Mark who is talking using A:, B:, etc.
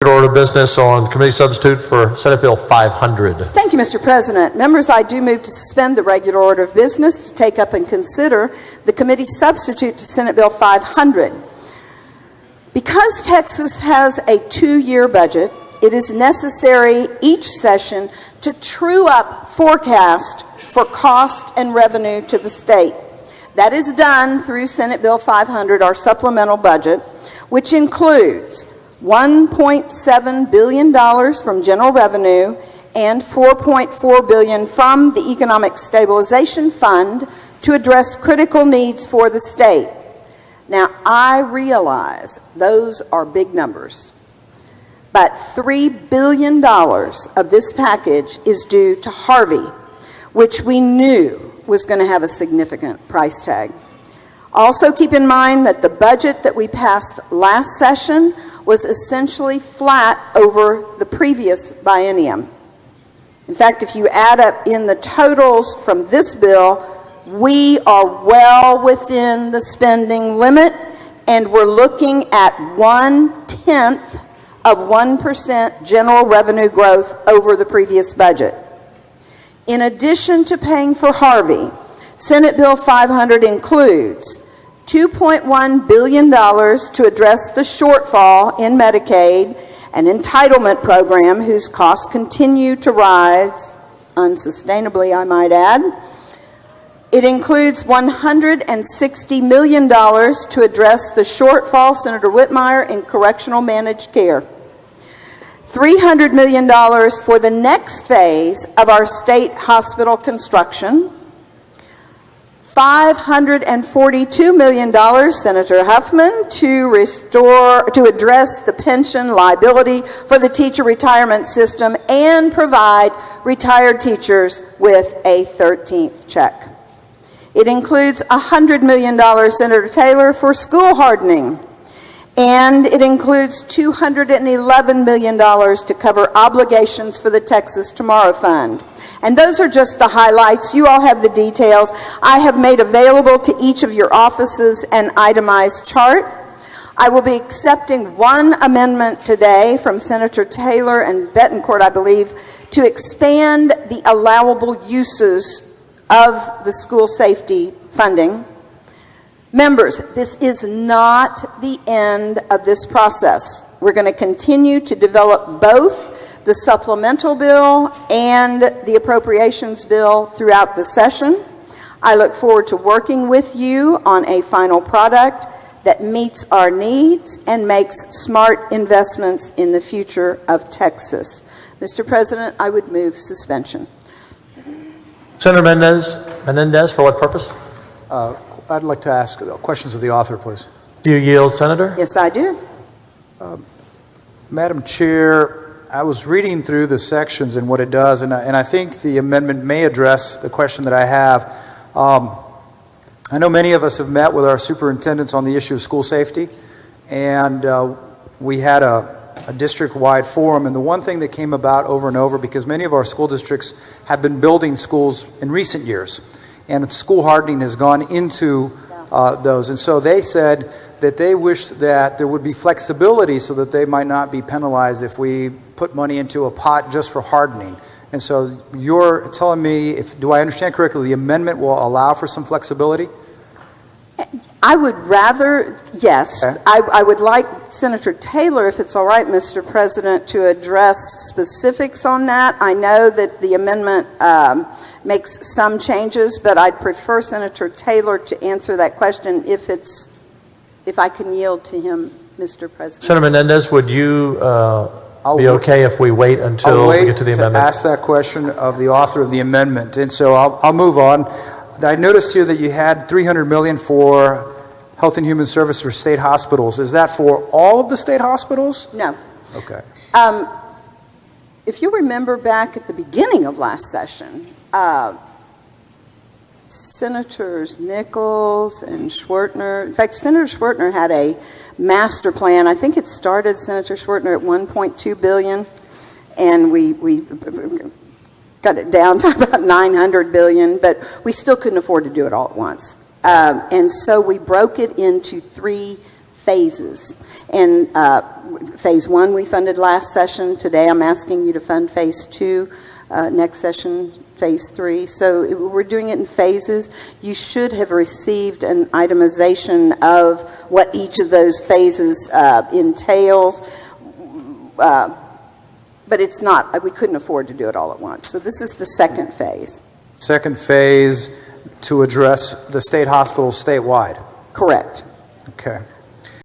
A: Order of business on committee substitute for Senate Bill 500.
B: Thank you, Mr. President. Members, I do move to suspend the regular order of business to take up and consider the committee substitute to Senate Bill 500. Because Texas has a 2-year budget, it is necessary each session to true up forecast for cost and revenue to the state. That is done through Senate Bill 500, our supplemental budget, which includes $1.7 billion from general revenue and $4.4 billion from the Economic Stabilization Fund to address critical needs for the state. Now, I realize those are big numbers, but $3 billion of this package is due to Harvey, which we knew was going to have a significant price tag. Also, keep in mind that the budget that we passed last session was essentially flat over the previous biennium. In fact, if you add up in the totals from this bill, we are well within the spending limit, and we're looking at 0.1% general revenue growth over the previous budget. In addition to paying for Harvey, Senate Bill 500 includes $2.1 billion to address the shortfall in Medicaid, an entitlement program whose costs continue to rise unsustainably, I might add. It includes $160 million to address the shortfall, Senator Whitmire, in correctional managed care. $300 million for the next phase of our state hospital construction. $542 million, Senator Huffman, to address the pension liability for the teacher retirement system and provide retired teachers with a 13th check. It includes $100 million, Senator Taylor, for school hardening. And it includes $211 million to cover obligations for the Texas Tomorrow Fund. And those are just the highlights. You all have the details. I have made available to each of your offices an itemized chart. I will be accepting one amendment today from Senator Taylor and Betancourt, I believe, to expand the allowable uses of the school safety funding. Members, this is not the end of this process. We're going to continue to develop both the supplemental bill and the appropriations bill throughout the session. I look forward to working with you on a final product that meets our needs and makes smart investments in the future of Texas. Mr. President, I would move suspension.
A: Senator Menendez, for what purpose?
C: I'd like to ask questions of the author, please.
A: Do you yield, Senator?
B: Yes, I do.
C: Madam Chair, I was reading through the sections and what it does, and I think the amendment may address the question that I have. I know many of us have met with our superintendents on the issue of school safety, and we had a district-wide forum, and the one thing that came about over and over, because many of our school districts have been building schools in recent years, and school hardening has gone into those, and so they said that they wish that there would be flexibility so that they might not be penalized if we put money into a pot just for hardening. And so you're telling me, do I understand correctly, the amendment will allow for some flexibility?
B: I would rather, yes. Okay. I would like Senator Taylor, if it's all right, Mr. President, to address specifics on that. I know that the amendment makes some changes, but I'd prefer Senator Taylor to answer that question if I can yield to him, Mr. President.
A: Senator Menendez, would you be okay if we wait until we get to the amendment?
C: Ask that question of the author of the amendment, and so I'll move on. I noticed here that you had $300 million for Health and Human Service for state hospitals. Is that for all of the state hospitals?
B: No.
C: Okay.
B: If you remember back at the beginning of last session, Senators Nichols and Schwertner, in fact, Senator Schwertner had a master plan. I think it started, Senator Schwertner, at $1.2 billion, and we got it down to about $900 billion, but we still couldn't afford to do it all at once. And so we broke it into 3 phases. And phase 1 we funded last session. Today I'm asking you to fund phase 2. Next session, phase 3. So we're doing it in phases. You should have received an itemization of what each of those phases entails. But it's not, we couldn't afford to do it all at once. So this is the second phase.
C: Second phase to address the state hospitals statewide.
B: Correct.
C: Okay.